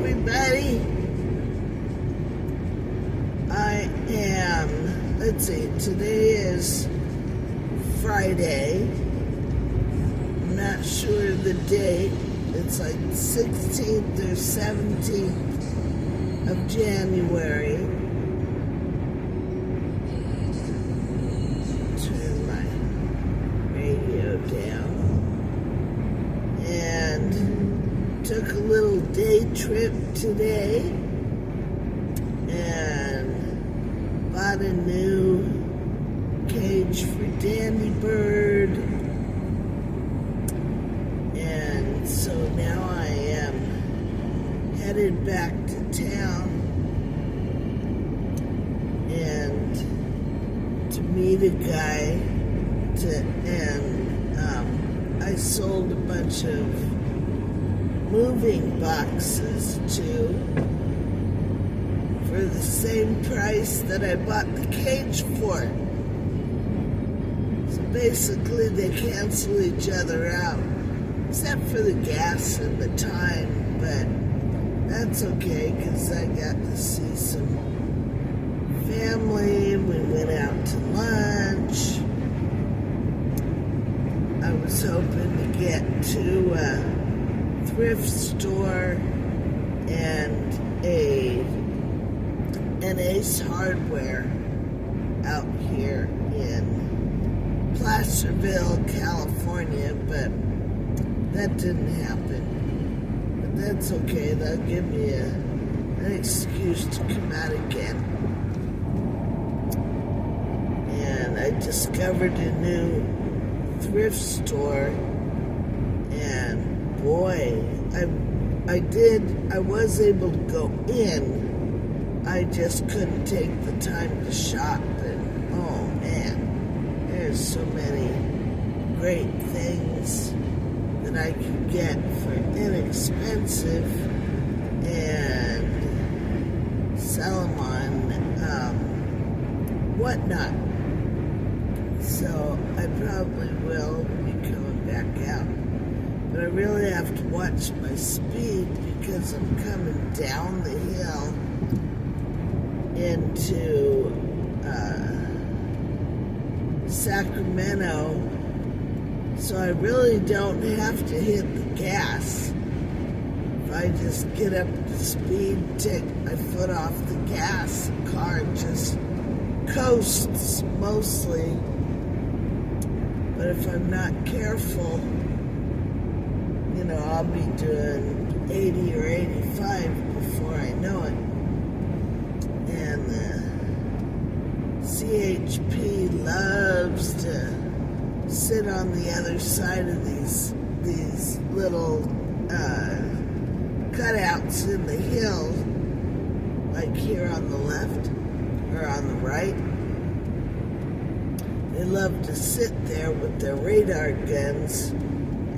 everybody. Let's see, today is Friday. I'm not sure of the date. It's like 16th or 17th of January. Turn my radio down. And took a little day trip today and bought a new cage for Dandy Bird, and so now I am headed back to town and to meet a guy I sold a bunch of moving boxes to for the same price that I bought the cage for. So basically they cancel each other out, except for the gas and the time, but that's okay because I got to see some family. We went out to lunch. I was hoping to get to a thrift store and an Ace Hardware out here in Placerville, California, but that didn't happen. But that's okay. That'll give me an excuse to come out again. And I discovered a new thrift store, and boy, I was able to go in. I just couldn't take the time to shop, and oh man, there's so many great things that I can get for inexpensive and sell them on whatnot. So I probably will be coming back out. But I really have to watch my speed because I'm coming down the hill into Sacramento. So I really don't have to hit the gas. If I just get up to speed, take my foot off the gas, the car just coasts mostly. But if I'm not careful, you know, I'll be doing 80 or 85 before I know it. And the CHP loves to sit on the other side of these little cutouts in the hill, like here on the left or on the right. They love to sit there with their radar guns,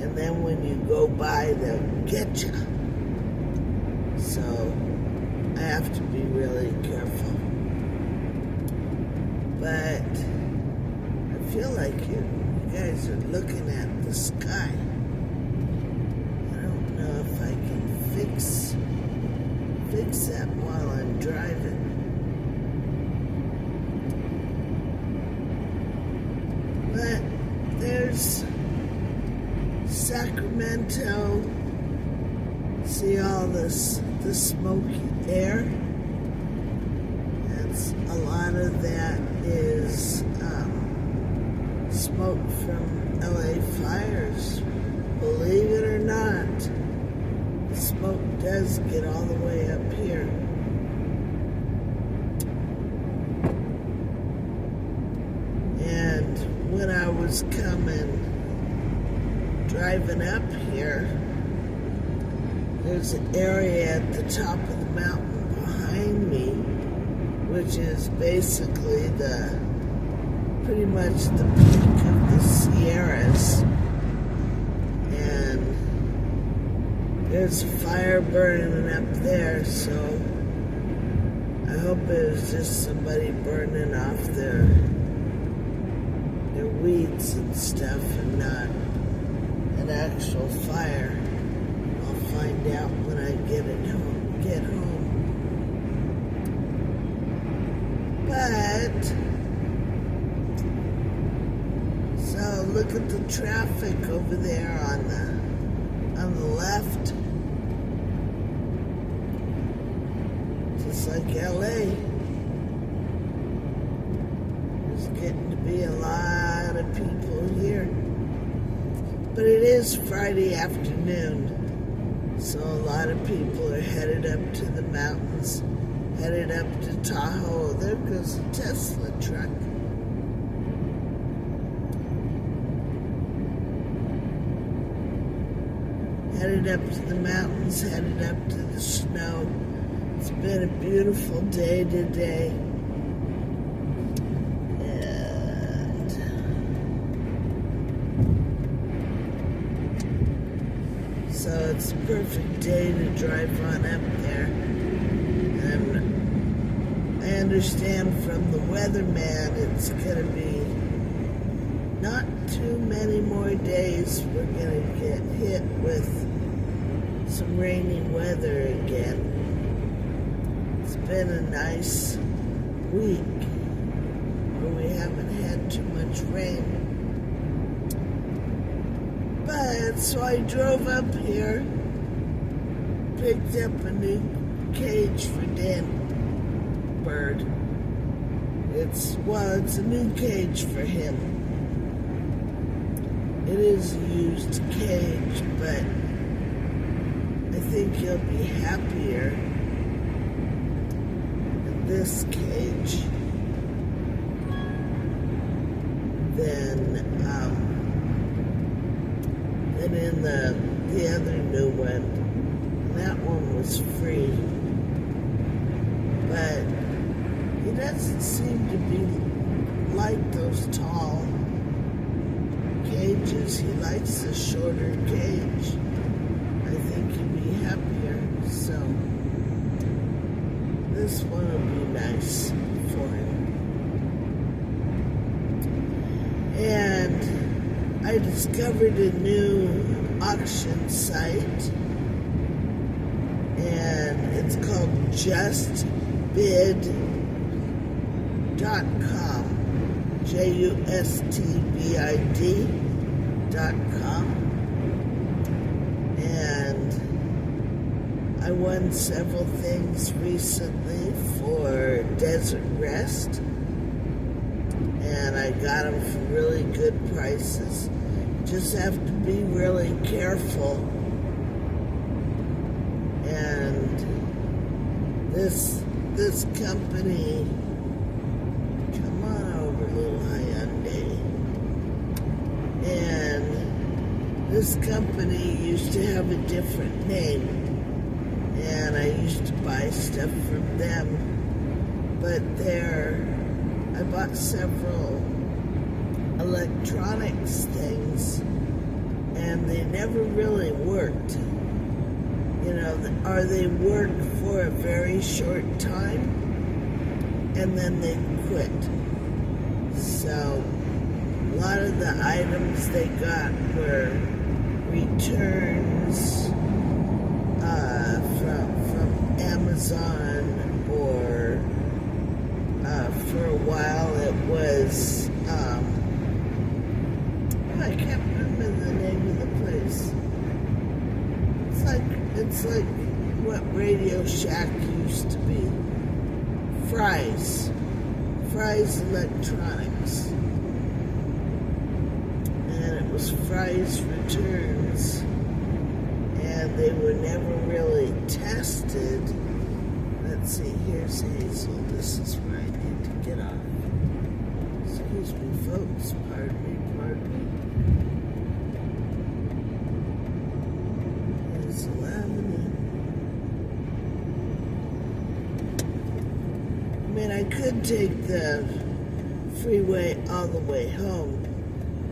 and then when you go by, they'll get you. So I have to be really careful. But I feel like you guys are looking at the sky. I don't know if I can fix that while I'm driving. But there's Sacramento. See all the smoky air? That's a lot of that is smoke from LA fires. Believe it or not, the smoke does get all the way up here. And when I was driving up here, there's an area at the top of the mountain behind me, which is basically pretty much the peak of the Sierras. And there's a fire burning up there, so I hope it was just somebody burning off their weeds and stuff and not an actual fire. I'll find out when I get So look at the traffic over there on the left. Just like LA. There's getting to be a lot of people here. But it is Friday afternoon, so a lot of people are headed up to the mountains, headed up to Tahoe. There goes a Tesla truck. Headed up to the mountains, headed up to the snow. It's been a beautiful day today. And so it's a perfect day to drive on up there. And I understand from the weatherman it's going to be not too many more days. We're going to get hit with some rainy weather again. It's been a nice week where we haven't had too much rain. But so I drove up here, picked up a new cage for Dan Bird. It's a new cage for him. It is a used cage, but I think he'll be happier in this cage than in the other new one. That one was free, but he doesn't seem to be like those tall cages. He likes a shorter cage. I think he'd be happier, so this one will be nice for him. And I discovered a new auction site, and it's called JustBid.com. JustBid.com. And I won several things recently for Desert Rest, and I got them for really good prices. Just have to be really careful. And this company, come on over, little Hyundai. And this company used to have a different name, and I used to buy stuff from them, but I bought several electronics things, and they never really worked. You know, or they work for a very short time, and then they quit. So a lot of the items they got were returns from Amazon, or for a while it was I can't remember the name of the place. It's like what Radio Shack used to be. Fry's Electronics. And it was Fry's Returns. And they were never really tested. Let's see, here's Hazel. This is where I need to get off. Excuse me, folks. Pardon me. Hazel Avenue. I mean, I could take the freeway all the way home,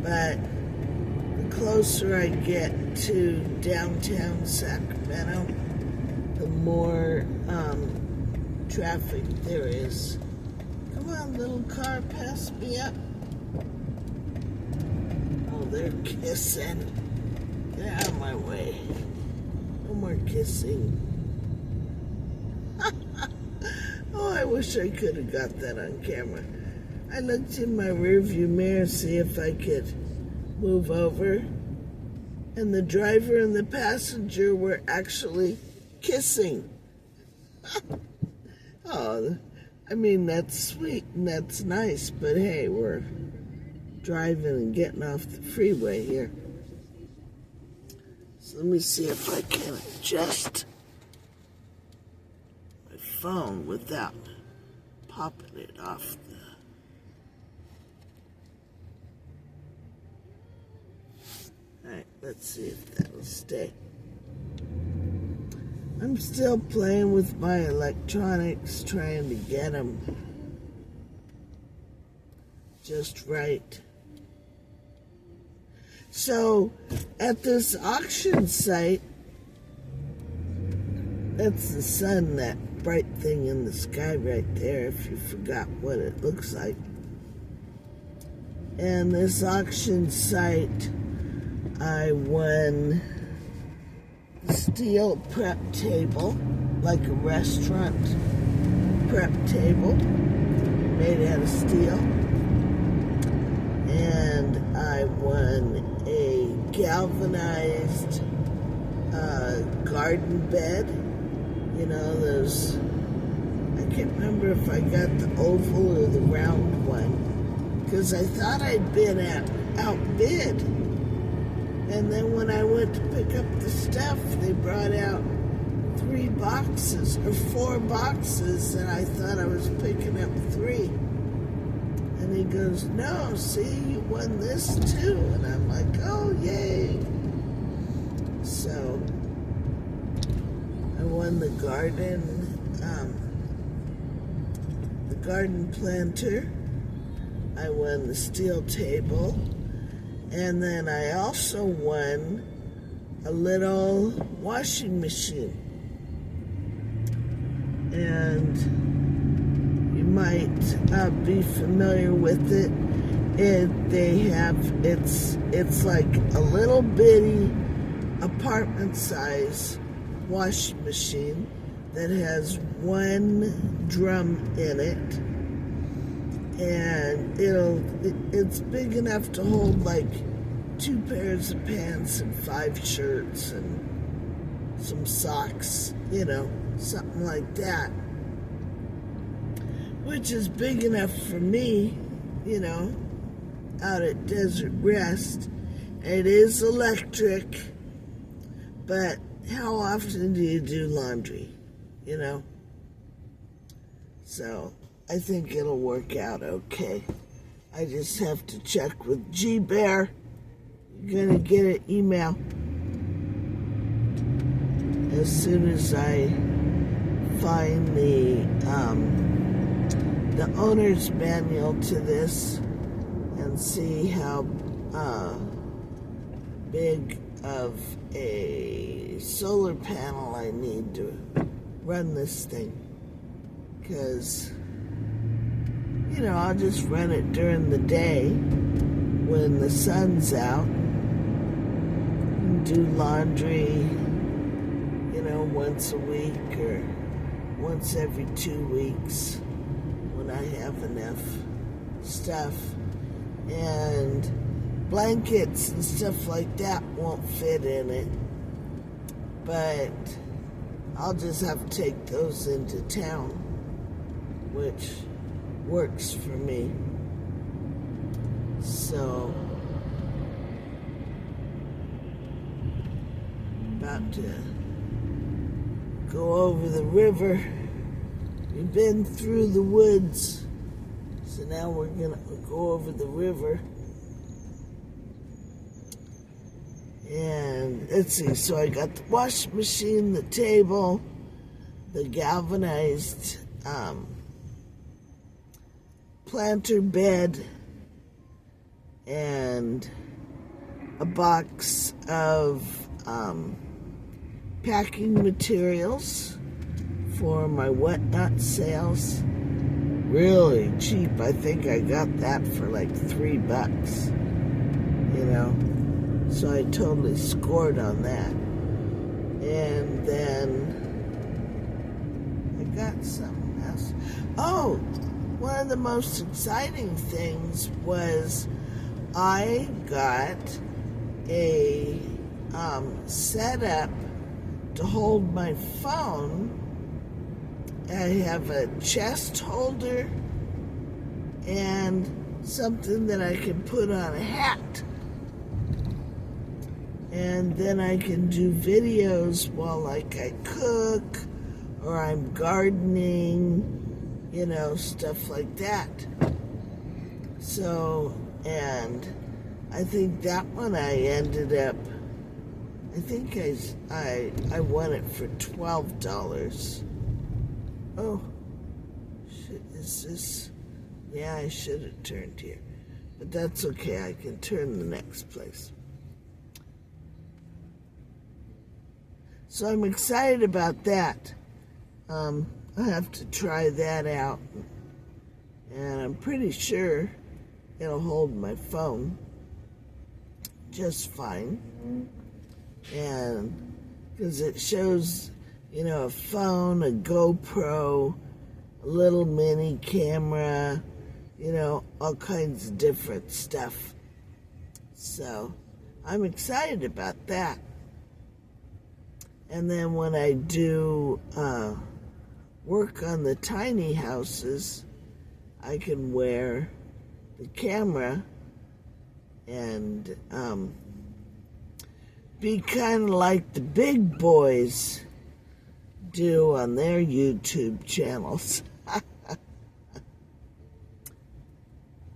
but the closer I get to downtown Sacramento, the more traffic there is. Come on, little car, pass me up. Oh, they're kissing. Get out of my way. No more kissing. Oh, I wish I could have got that on camera. I looked in my rearview mirror to see if I could move over, and the driver and the passenger were actually kissing. Oh, I mean, that's sweet and that's nice, but hey, we're driving and getting off the freeway here. So let me see if I can adjust my phone without popping it off the... Alright, let's see if that'll stay. I'm still playing with my electronics, trying to get them just right. So, at this auction site, that's the sun, that bright thing in the sky right there, if you forgot what it looks like. And this auction site, I won a steel prep table, like a restaurant prep table, made out of steel. And I won a galvanized garden bed. You know, those, I can't remember if I got the oval or the round one, because I thought I'd been outbid. And then when I went to pick up the stuff, they brought out 3 boxes or 4 boxes, and I thought I was picking up 3. And he goes, no, see, you won this too. And I'm like, oh, yay. So I won the garden planter. I won the steel table. And then I also won a little washing machine. And you might be familiar with it. It's like a little bitty apartment size washing machine that has 1 drum in it. And it's big enough to hold like 2 pairs of pants and 5 shirts and some socks, you know, something like that. Which is big enough for me, you know, out at Desert Rest. It is electric, but how often do you do laundry, you know? So I think it'll work out okay. I just have to check with G-Bear. You're gonna get an email as soon as I find the owner's manual to this and see how big of a solar panel I need to run this thing. Because, you know, I'll just run it during the day when the sun's out and do laundry, you know, once a week or once every 2 weeks when I have enough stuff. And blankets and stuff like that won't fit in it, but I'll just have to take those into town, which works for me. So, about to go over the river. We've been through the woods, so now we're gonna go over the river. And let's see, so I got the washing machine, the table, the galvanized planter bed, and a box of packing materials for my whatnot sales. Really cheap. I think I got that for like $3, you know. So I totally scored on that. And then I got something else. Oh, one of the most exciting things was I got a setup to hold my phone. I have a chest holder and something that I can put on a hat. And then I can do videos while like I cook or I'm gardening, you know, stuff like that. So, and I think that one I ended up, I think I won it for $12. Oh, shit, is this, yeah, I should have turned here. But that's okay, I can turn the next place. So I'm excited about that. I have to try that out. And I'm pretty sure it'll hold my phone just fine. And because it shows, you know, a phone, a GoPro, a little mini camera, you know, all kinds of different stuff. So I'm excited about that. And then when I do work on the tiny houses, I can wear the camera and be kind of like the big boys do on their YouTube channels.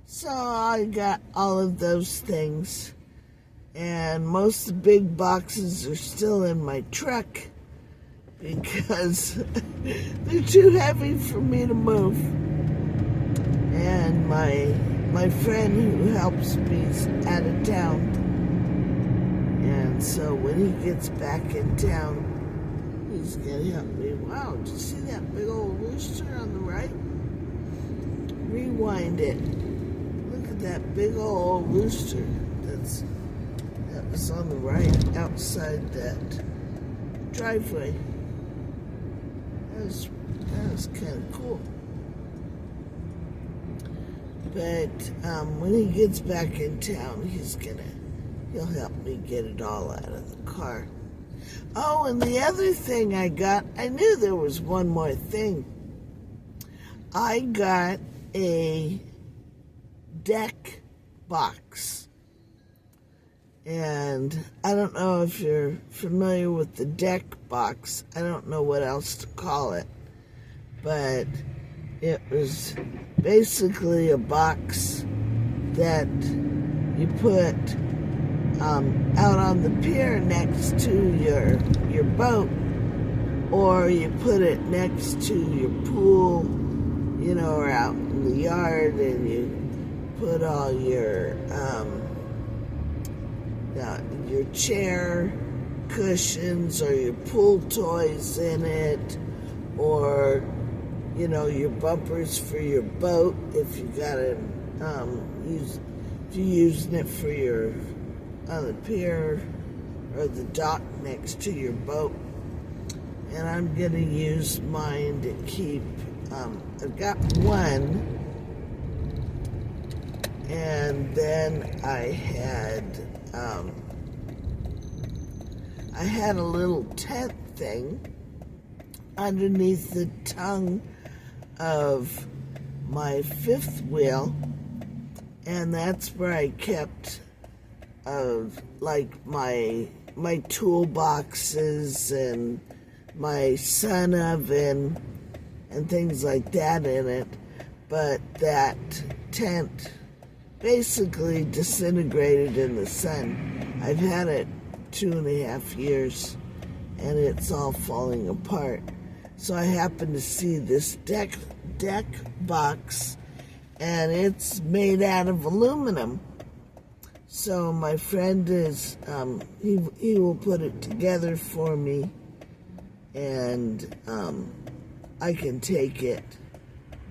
So I got all of those things. And most of the big boxes are still in my truck because they're too heavy for me to move. And my friend who helps me is out of town. And so when he gets back in town, he's going to help me. Wow, did you see that big old rooster on the right? Rewind it. Look at that big old rooster. That was on the right outside that driveway. That was kind of cool. But when he gets back in town, he'll help me get it all out of the car. Oh, and the other thing I got, I knew there was one more thing. I got a deck box. And I don't know if you're familiar with the deck box. I don't know what else to call it. But it was basically a box that you put out on the pier next to your boat, or you put it next to your pool, you know, or out in the yard, and you put all your chair cushions or your pool toys in it, or, you know, your bumpers for your boat if you got it, if you're using it for your, on the pier or the dock next to your boat. And I'm going to use mine to keep, I've got one, and then I had a little tent thing underneath the tongue of my fifth wheel, and that's where I kept like my toolboxes and my sun oven and things like that in it. But that tent basically disintegrated in the sun. I've had it 2.5 years and it's all falling apart. So I happened to see this deck box, and it's made out of aluminum. So my friend is, he will put it together for me, and I can take it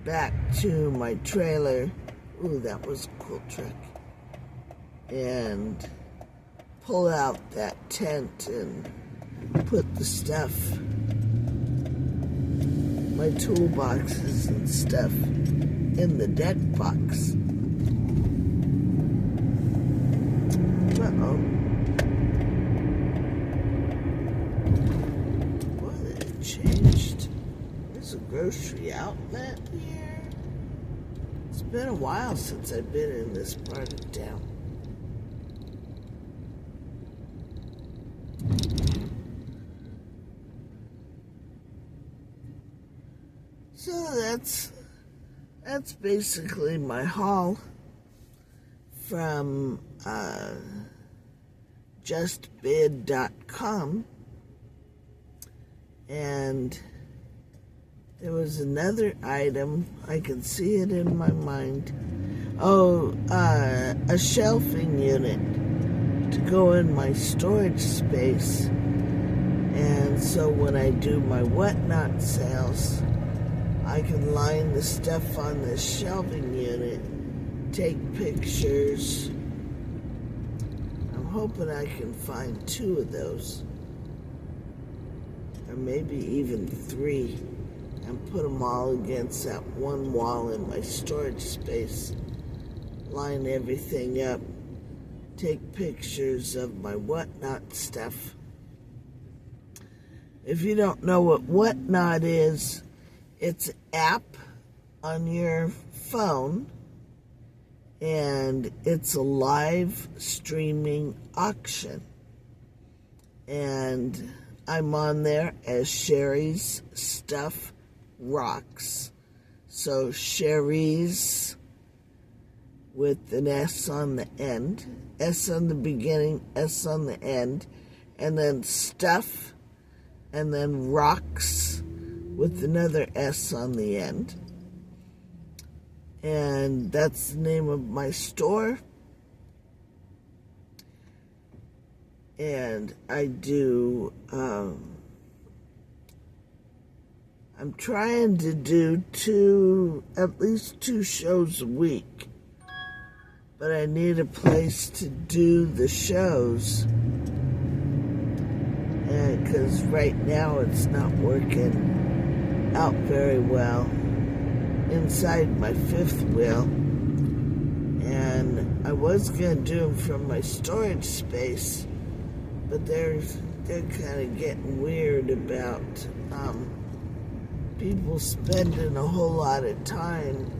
back to my trailer. Ooh, that was a cool trick. And pull out that tent and put the stuff, my toolboxes and stuff in the deck box. Uh-oh. Boy, they've changed. There's a grocery outlet here. It's been a while since I've been in this part of town. So that's basically my haul from JustBid.com. And there was another item, I can see it in my mind. Oh, a shelving unit to go in my storage space. And so when I do my whatnot sales, I can line the stuff on this shelving unit, take pictures. I'm hoping I can find 2 of those, or maybe even 3, and put them all against that one wall in my storage space. Line everything up, take pictures of my whatnot stuff. If you don't know what whatnot is, it's an app on your phone, and it's a live streaming auction. And I'm on there as Sherry's Stuff Rocks. So Sherry's with an S on the end, S on the beginning, S on the end, and then Stuff, and then Rocks with another S on the end. And that's the name of my store. And I do, I'm trying to do at least 2 shows a week. But I need a place to do the shows. And because right now it's not working out very well inside my 5th wheel, and I was gonna do them from my storage space, but they're kind of getting weird about people spending a whole lot of time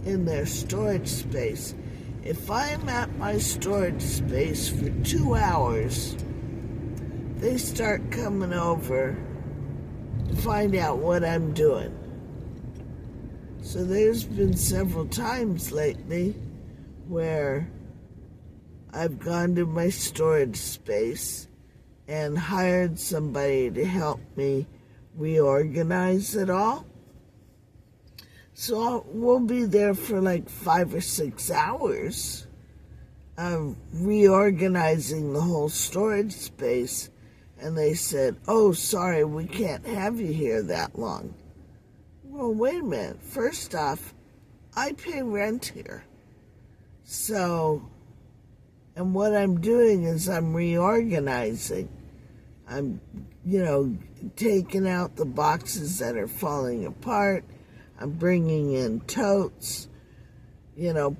in their storage space. If I'm at my storage space for 2 hours, they start coming over to find out what I'm doing. So there's been several times lately where I've gone to my storage space and hired somebody to help me reorganize it all. So we'll be there for like 5 or 6 hours reorganizing the whole storage space. And they said, oh, sorry, we can't have you here that long. Well, wait a minute. First off, I pay rent here. So, and what I'm doing is I'm reorganizing. I'm, taking out the boxes that are falling apart. I'm bringing in totes,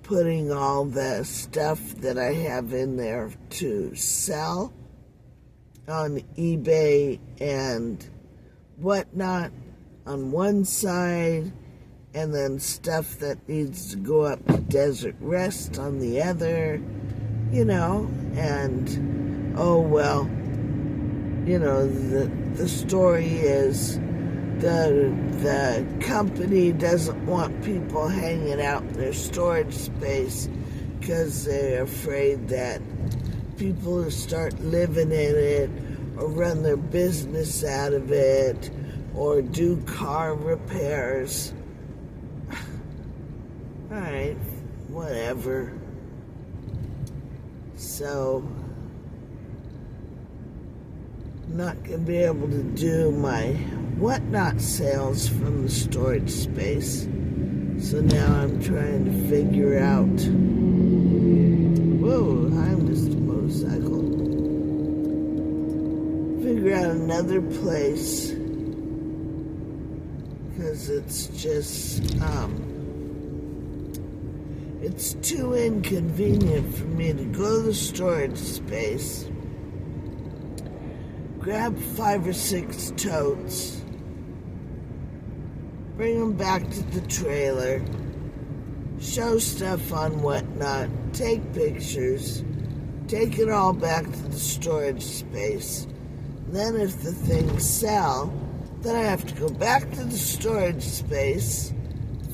putting all the stuff that I have in there to sell on eBay and whatnot on one side, and then stuff that needs to go up to Desert Rest on the other, and oh well, the story is the company doesn't want people hanging out in their storage space because they're afraid that people will start living in it or run their business out of it or do car repairs. All right, whatever. So, I'm not going to be able to do my whatnot sales from the storage space. So now I'm trying to figure out, whoa, I'm just a motorcycle. Figure out another place, because it's just, it's too inconvenient for me to go to the storage space, grab 5 or 6 totes, bring them back to the trailer, show stuff on Whatnot, take pictures, take it all back to the storage space. Then if the things sell, then I have to go back to the storage space,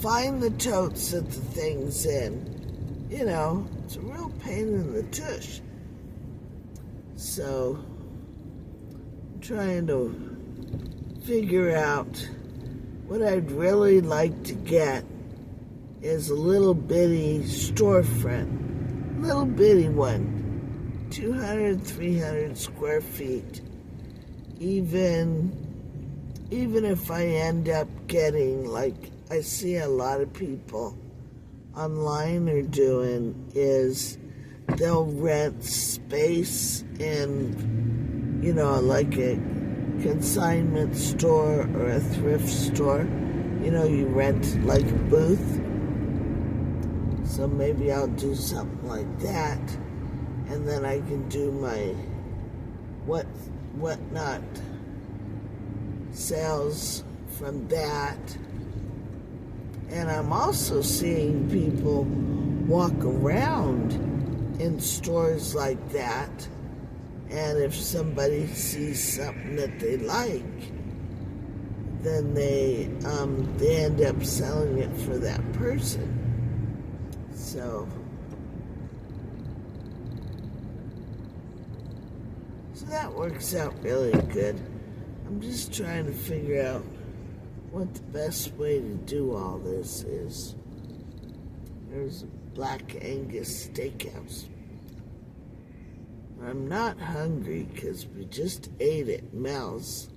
find the totes that the thing's in. You know, it's a real pain in the tush. So, I'm trying to figure out what I'd really like to get is a little bitty storefront. Little bitty one. 200, 300 square feet. Even if I end up getting, like I see a lot of people online are doing, is they'll rent space in, you know, like a consignment store or a thrift store. You know, you rent like a booth. So maybe I'll do something like that. And then I can do my Whatnot sales from that. And I'm also seeing people walk around in stores like that, and if somebody sees something that they like, then they end up selling it for that person. So that works out really good. I'm just trying to figure out what the best way to do all this is. There's a Black Angus Steakhouse. I'm not hungry because we just ate at Mel's.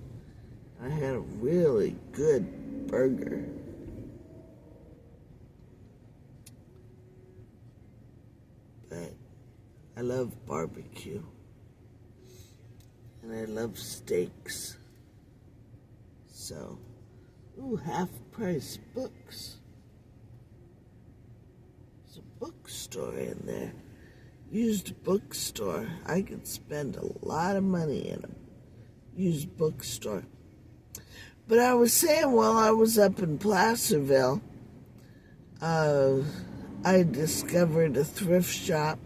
I had a really good burger. But I love barbecue. And I love steaks. So, ooh, half-price books. There's a bookstore in there. Used bookstore. I could spend a lot of money in a used bookstore. But I was saying while I was up in Placerville, I discovered a thrift shop,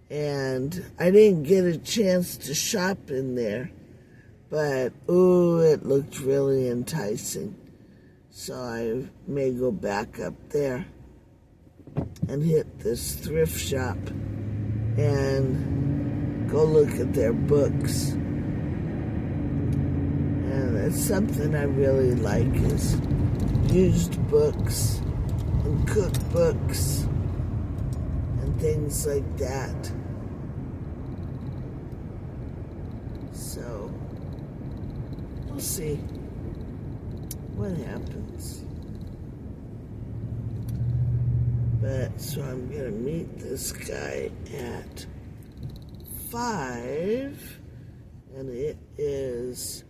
and I didn't get a chance to shop in there. But, ooh, it looked really enticing. So I may go back up there and hit this thrift shop and go look at their books. And that's something I really like, is used books and cookbooks and things like that. So we'll see what happens. But, so I'm going to meet this guy at 5, and it is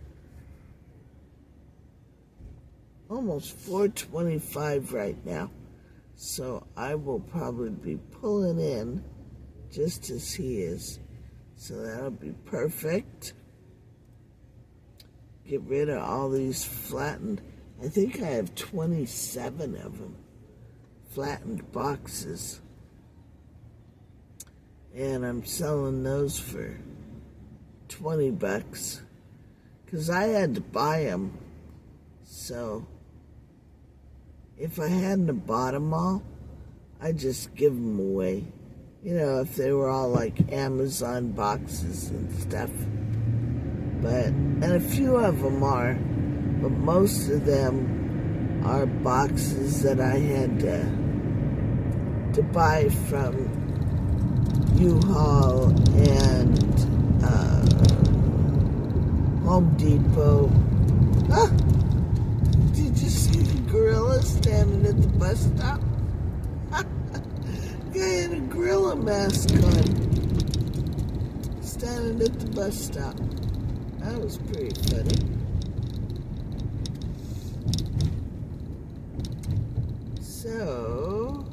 almost 4:25 right now. So I will probably be pulling in just as he is. So that'll be perfect. Get rid of all these flattened. I think I have 27 of them. Flattened boxes. And I'm selling those for $20. Because I had to buy them. So if I hadn't bought them all, I'd just give them away. You know, if they were all like Amazon boxes and stuff. But, and a few of them are, but most of them are boxes that I had to buy from U-Haul and Home Depot. Ah! Did you see the gorilla standing at the bus stop? Guy had a gorilla mask on, standing at the bus stop. That was pretty funny. So,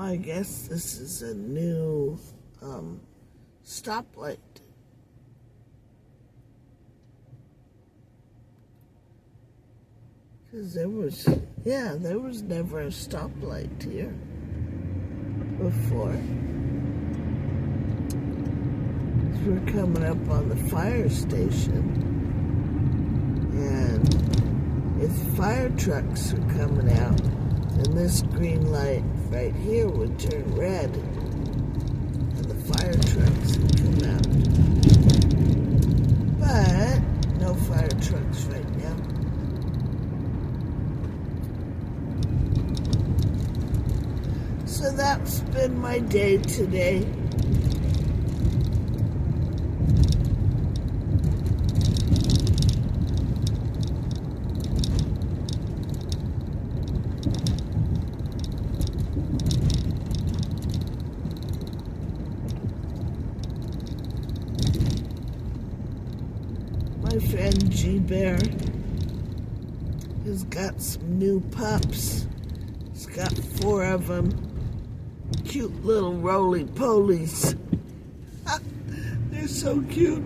I guess this is a new stoplight. Because there was never a stoplight here before. We're coming up on the fire station, and if fire trucks are coming out, then this green light right here would turn red, and the fire trucks would come out. But no fire trucks right now. So that's been my day today. My friend G-Bear has got some new pups. He's got 4 of them. Cute little roly-polies. They're so cute.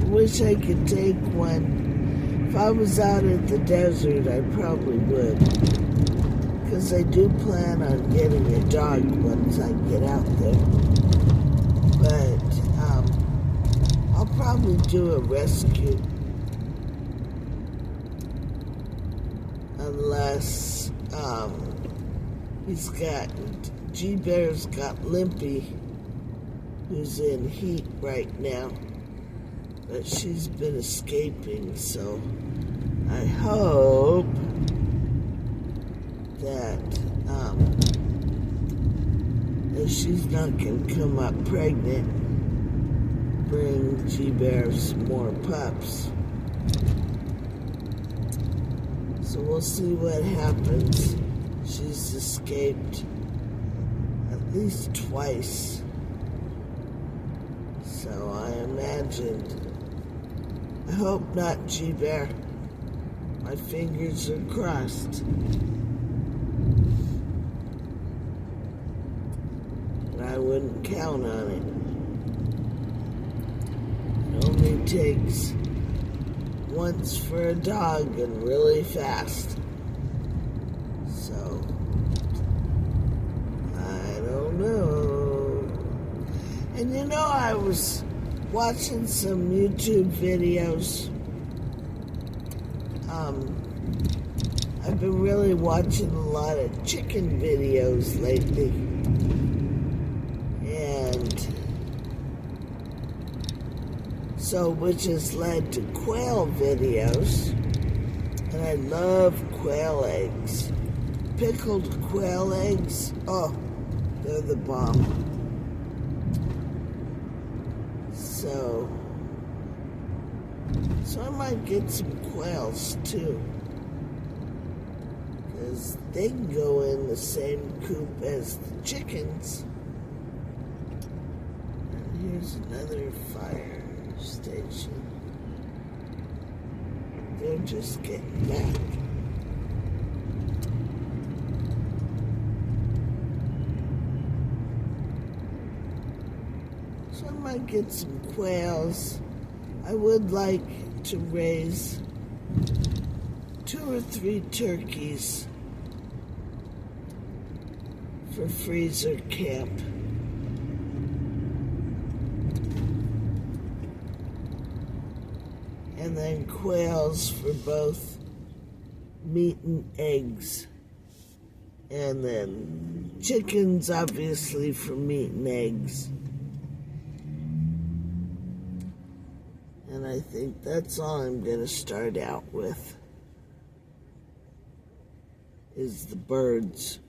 I wish I could take one. If I was out at the desert, I probably would. Because I do plan on getting a dog once I get out there. But I'll probably do a rescue. Unless G-Bear's got Limpy, who's in heat right now. But she's been escaping, so I hope that if she's not going to come up pregnant, bring G-Bear some more pups. So we'll see what happens. She's escaped at least twice. So I imagined. I hope not, G-Bear. My fingers are crossed. But I wouldn't count on it. It only takes once for a dog and really fast. So, I don't know. And you know, I was watching some YouTube videos. I've been really watching a lot of chicken videos lately. And so, which has led to quail videos. And I love quail eggs. Pickled quail eggs, oh, they're the bomb. So I might get some quails too. Because they can go in the same coop as the chickens. And here's another fire station. They're just getting back. So I might get some quails. I would like to raise 2 or 3 turkeys for freezer camp. And then quails for both meat and eggs. And then chickens, obviously, for meat and eggs. And I think that's all I'm going to start out with, is the birds.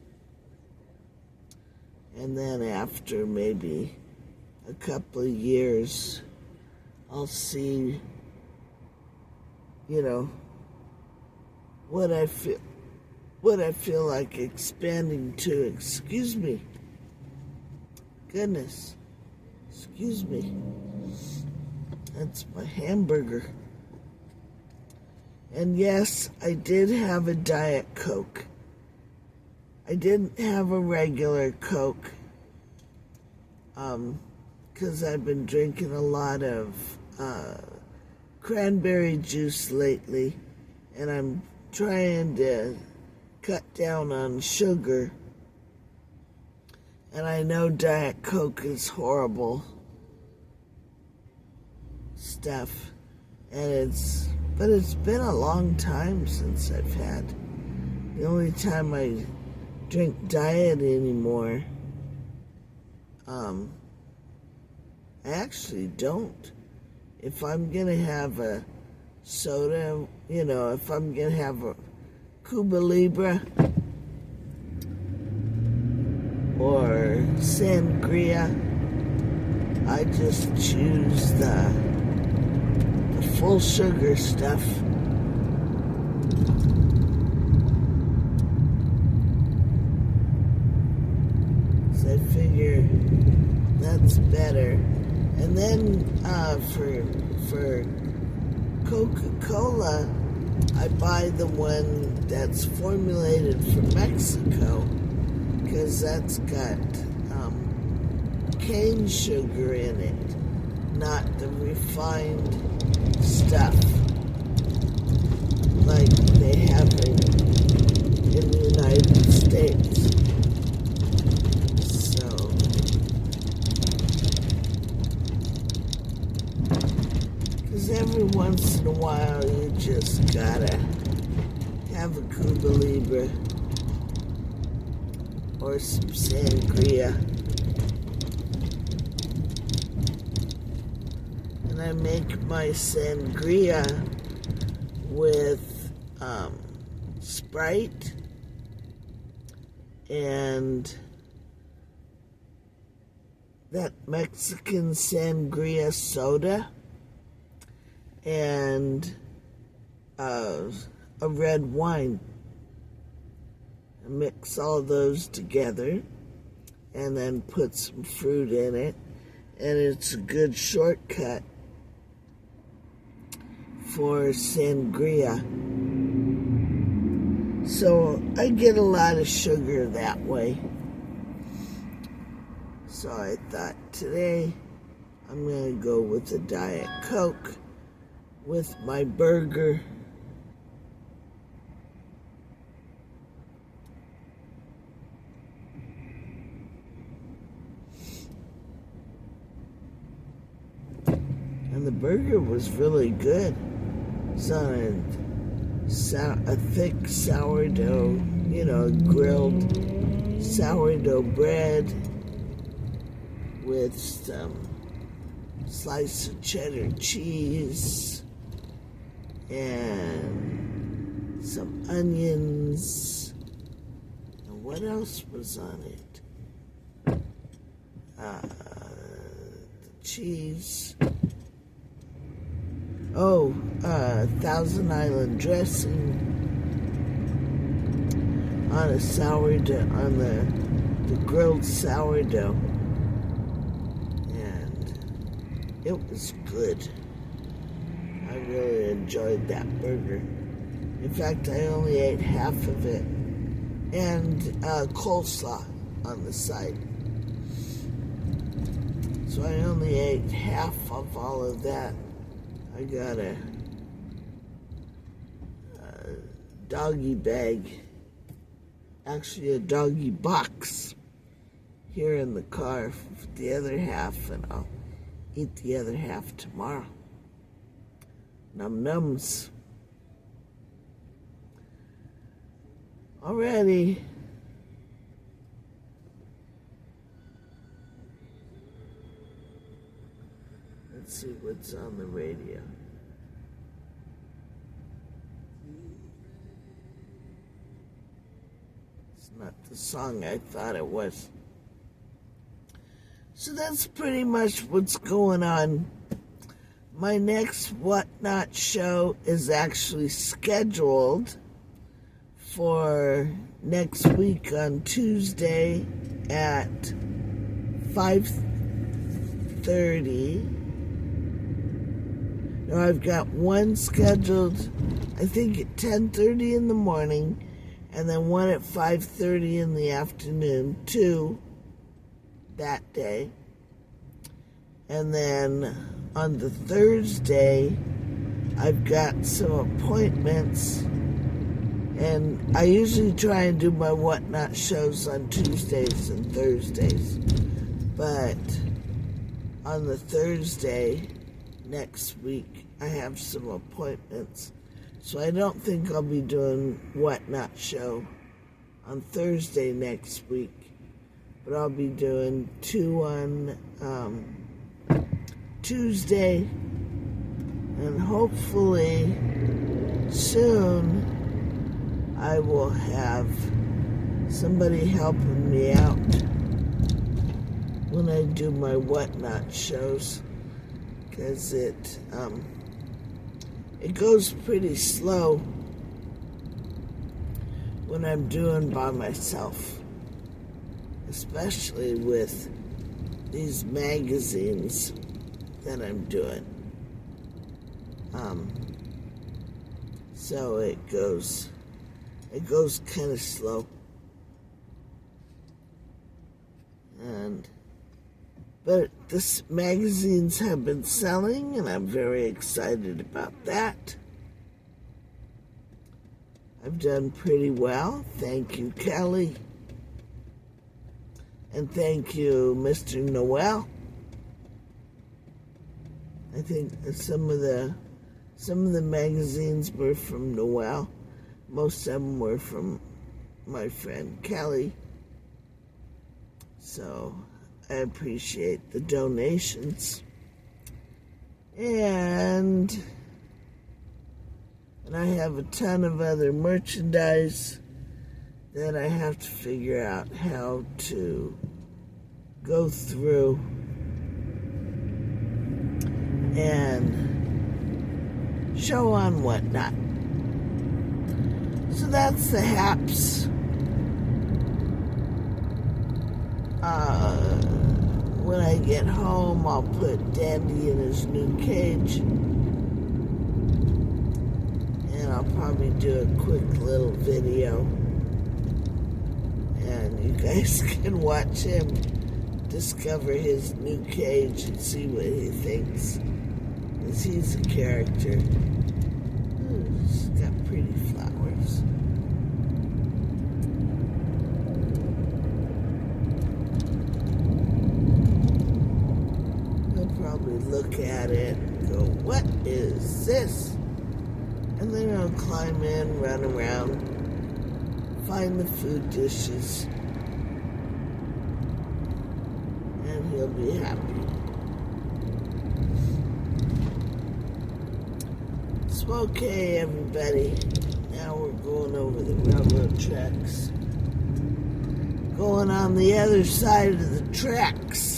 And then after maybe a couple of years, I'll see, you know, what I feel like expanding to. Excuse me. Goodness. Excuse me. That's my hamburger. And yes, I did have a Diet Coke. I didn't have a regular Coke, because I've been drinking a lot of cranberry juice lately, and I'm trying to cut down on sugar. And I know Diet Coke is horrible stuff, but it's been a long time since I've had. The only time I drink diet anymore, I actually don't. If I'm gonna have a soda, if I'm gonna have a Cuba Libre or sangria, I just choose the full sugar stuff. So I figure that's better. And then for Coca-Cola, I buy the one that's formulated for Mexico, because that's got cane sugar in it, not the refined stuff like they have in the United States. So, because every once in a while you just gotta have a Cuba Libre or some sangria. And I make my sangria with Sprite and that Mexican sangria soda and a red wine. I mix all those together and then put some fruit in it, and it's a good shortcut for sangria. So I get a lot of sugar that way. So I thought today I'm going to go with a Diet Coke with my burger. And the burger was really good. It's on a thick sourdough, grilled sourdough bread with some slice of cheddar cheese and some onions. And what else was on it? The cheese. Oh, Thousand Island dressing on a sourdough, on the grilled sourdough. And it was good. I really enjoyed that burger. In fact, I only ate half of it. And coleslaw on the side. So I only ate half of all of that. I got a doggy bag, actually a doggy box here in the car for the other half, and I'll eat the other half tomorrow. Num-nums. Alrighty. Let's see what's on the radio. It's not the song I thought it was. So that's pretty much what's going on. My next Whatnot show is actually scheduled for next week on Tuesday at 5:30. Now I've got one scheduled, I think at 10:30 in the morning, and then one at 5:30 in the afternoon, 2 that day. And then on the Thursday, I've got some appointments, and I usually try and do my Whatnot shows on Tuesdays and Thursdays. But on the Thursday next week, I have some appointments. So I don't think I'll be doing Whatnot show on Thursday next week, but I'll be doing 2 on Tuesday, and hopefully soon I will have somebody helping me out when I do my Whatnot shows, because it goes pretty slow when I'm doing by myself, especially with these magazines that I'm doing. So it goes kind of slow. But the magazines have been selling, and I'm very excited about that. I've done pretty well. Thank you, Kelly. And thank you, Mr. Noel. I think some of the magazines were from Noel. Most of them were from my friend Kelly. So I appreciate the donations. And I have a ton of other merchandise that I have to figure out how to go through and show on Whatnot. So that's the haps. When I get home, I'll put Dandy in his new cage, and I'll probably do a quick little video, and you guys can watch him discover his new cage and see what he thinks, because he's a character. Ooh, he's got pretty flowers. Probably look at it and go, what is this? And then I'll climb in, run around, find the food dishes, and he'll be happy. So okay, everybody, now we're going over the railroad tracks. Going on the other side of the tracks.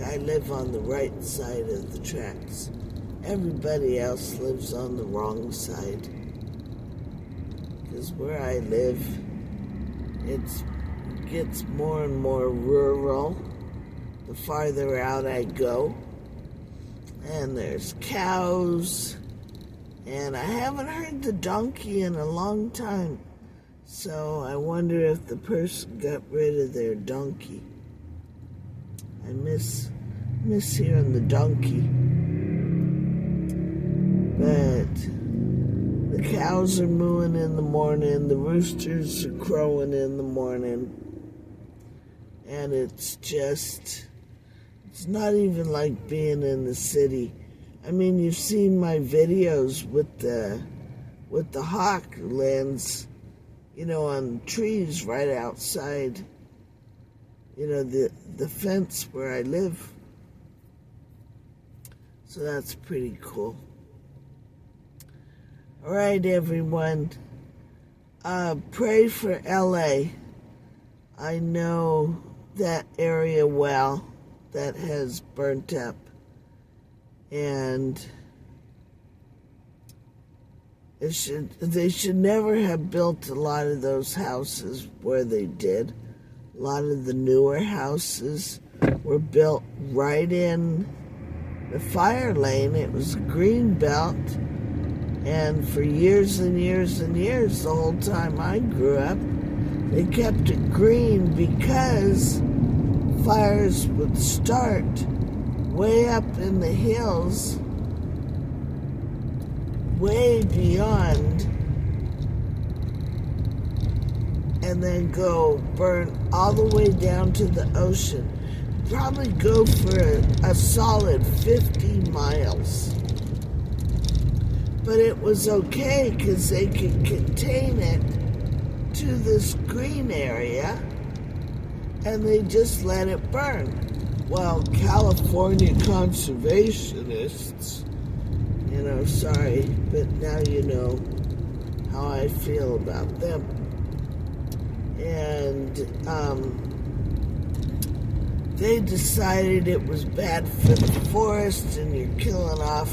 I live on the right side of the tracks. Everybody else lives on the wrong side. Because where I live, it gets more and more rural the farther out I go. And there's cows. And I haven't heard the donkey in a long time. So I wonder if the person got rid of their donkey. I miss hearing the donkey. But the cows are mooing in the morning, the roosters are crowing in the morning, and it's not even like being in the city. I mean, you've seen my videos with the hawk who lands, on trees right outside, the fence where I live. So that's pretty cool. All right, everyone. Pray for LA. I know that area well that has burnt up. And they should never have built a lot of those houses where they did. A lot of the newer houses were built right in the fire lane. It was a green belt, And for years and years and years, the whole time I grew up, they kept it green because fires would start way up in the hills, way beyond, and then go burn all the way down to the ocean. Probably go for a solid 50 miles. But it was okay because they could contain it to this green area and they just let it burn. Well, California conservationists, sorry, but now you know how I feel about them. And they decided it was bad for the forest and you're killing off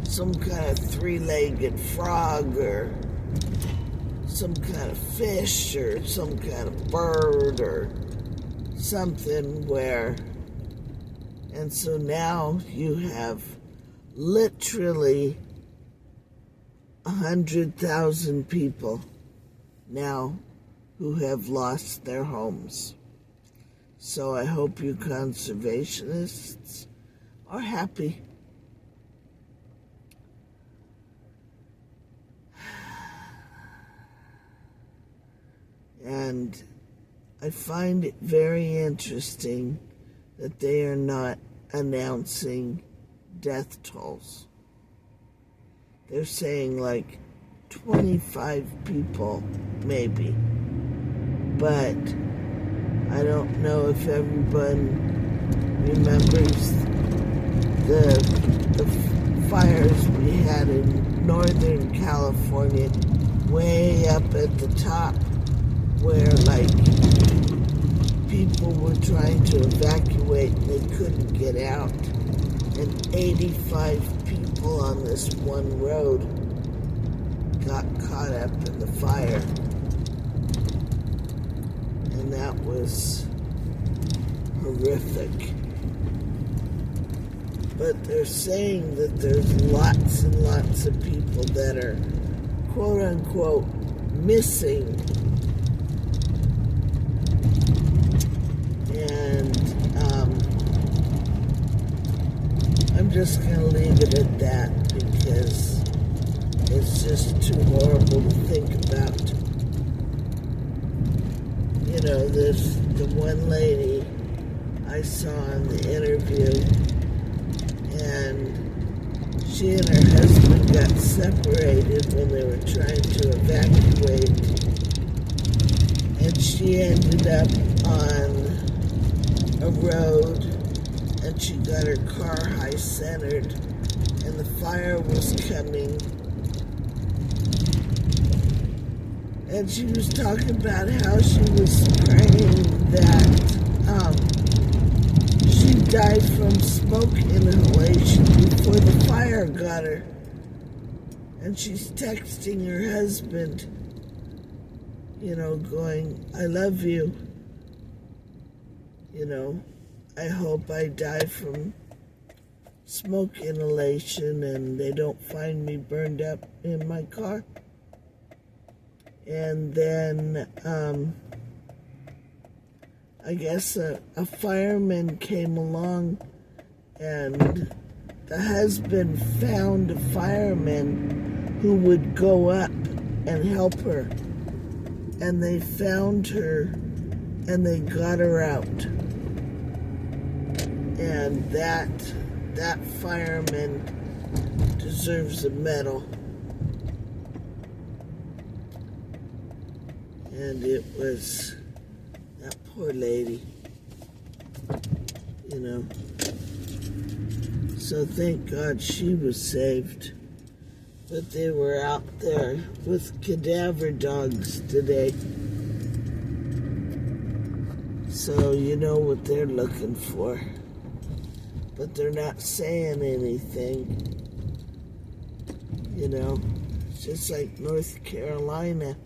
some kind of three-legged frog or some kind of fish or some kind of bird or something and so now you have literally 100,000 people now who have lost their homes. So I hope you conservationists are happy. And I find it very interesting that they are not announcing death tolls. They're saying like 25 people, maybe. But I don't know if everyone remembers the fires we had in Northern California, way up at the top, where like people were trying to evacuate and they couldn't get out, and 85 people on this one road got caught up in the fire, and that was horrific. But they're saying that there's lots and lots of people that are quote unquote missing. And I'm just going to leave it at that because it's just too horrible to think about. There's the one lady I saw in the interview, and she and her husband got separated when they were trying to evacuate, and she ended up on a road, and she got her car high-centered, and the fire was coming, and she was talking about how she was praying that she died from smoke inhalation before the fire got her, and she's texting her husband, going, I love you. I hope I die from smoke inhalation and they don't find me burned up in my car. And then, I guess a fireman came along and the husband found a fireman who would go up and help her. And they found her and they got her out. And that fireman deserves a medal. And it was that poor lady, So thank God she was saved. But they were out there with cadaver dogs today. So you know what they're looking for. But they're not saying anything. It's just like North Carolina.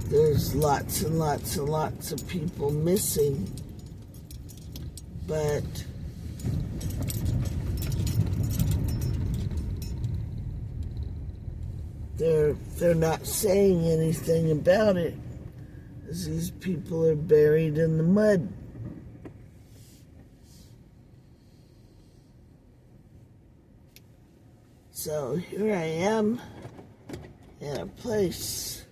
There's lots and lots and lots of people missing. but they're not saying anything about it, as these people are buried in the mud. So here I am in a place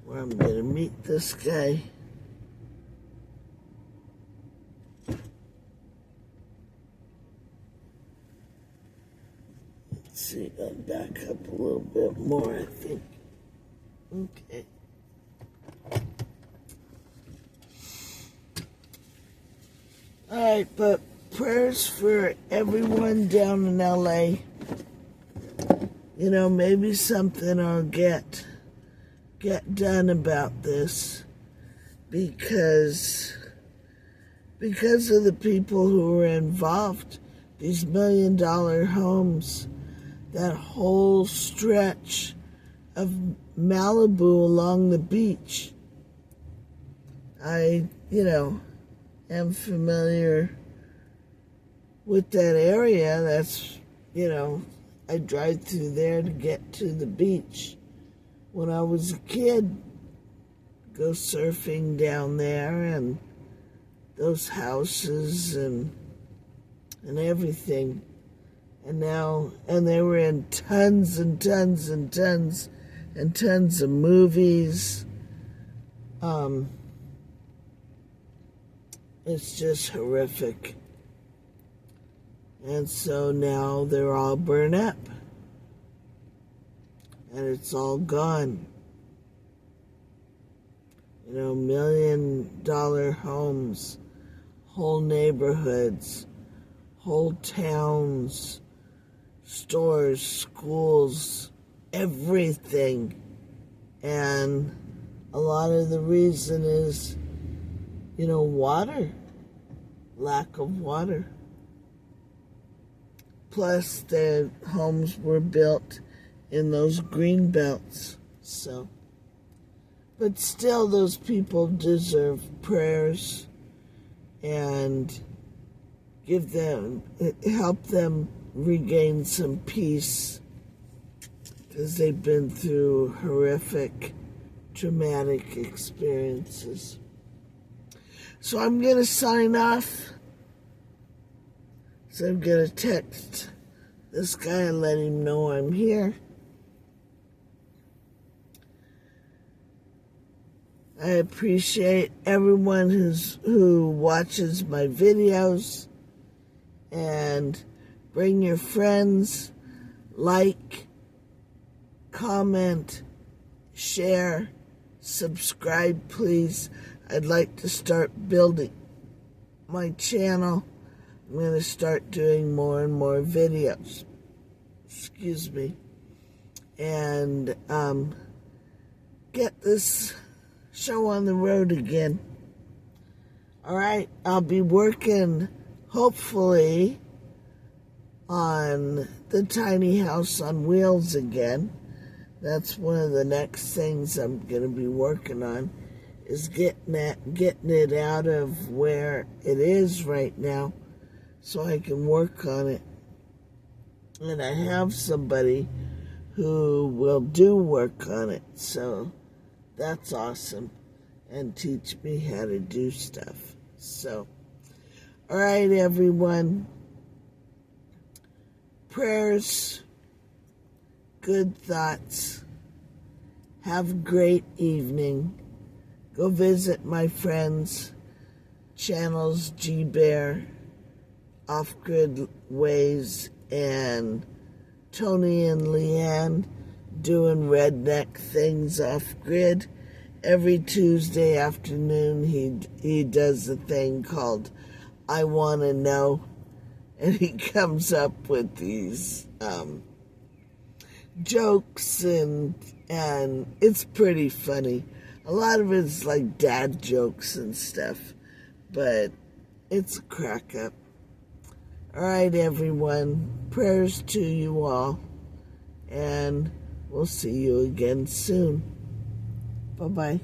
where I'm going to meet this guy. Let's see, I'll back up a little bit more, I think. Okay. Alright, but prayers for everyone down in LA. You know, maybe something will get done about this because of the people who were involved. These $1 million homes, that whole stretch of Malibu along the beach. I, am familiar with that area. That's, I drive through there to get to the beach. When I was a kid, go surfing down there, and those houses and everything. And they were in tons and tons and tons and tons of movies. It's just horrific. And so now they're all burned up. And it's all gone. $1 million homes, whole neighborhoods, whole towns, stores, schools, everything. And a lot of the reason is, water, lack of water. Plus, the homes were built in those green belts. So, but still, those people deserve prayers and help them regain some peace, because they've been through horrific, traumatic experiences. So I'm going to sign off. So I'm going to text this guy and let him know I'm here. I appreciate everyone who watches my videos, and bring your friends, like, comment, share, subscribe, please. I'd like to start building my channel. I'm going to start doing more and more videos. Excuse me. And get this show on the road again. All right, I'll be working, hopefully, on the tiny house on wheels again. That's one of the next things I'm going to be working on, is getting it out of where it is right now so I can work on it. And I have somebody who will do work on it, so that's awesome, and teach me how to do stuff. So, all right, everyone. Prayers, good thoughts. Have a great evening. Go visit my friends' channels, G-Bear, Off Grid Ways, and Tony and Leanne doing redneck things off grid. Every Tuesday afternoon he does a thing called I Wanna Know, and he comes up with these jokes, and it's pretty funny. A lot of it's like dad jokes and stuff, but it's a crack up. All right, everyone. Prayers to you all, and we'll see you again soon. Bye-bye.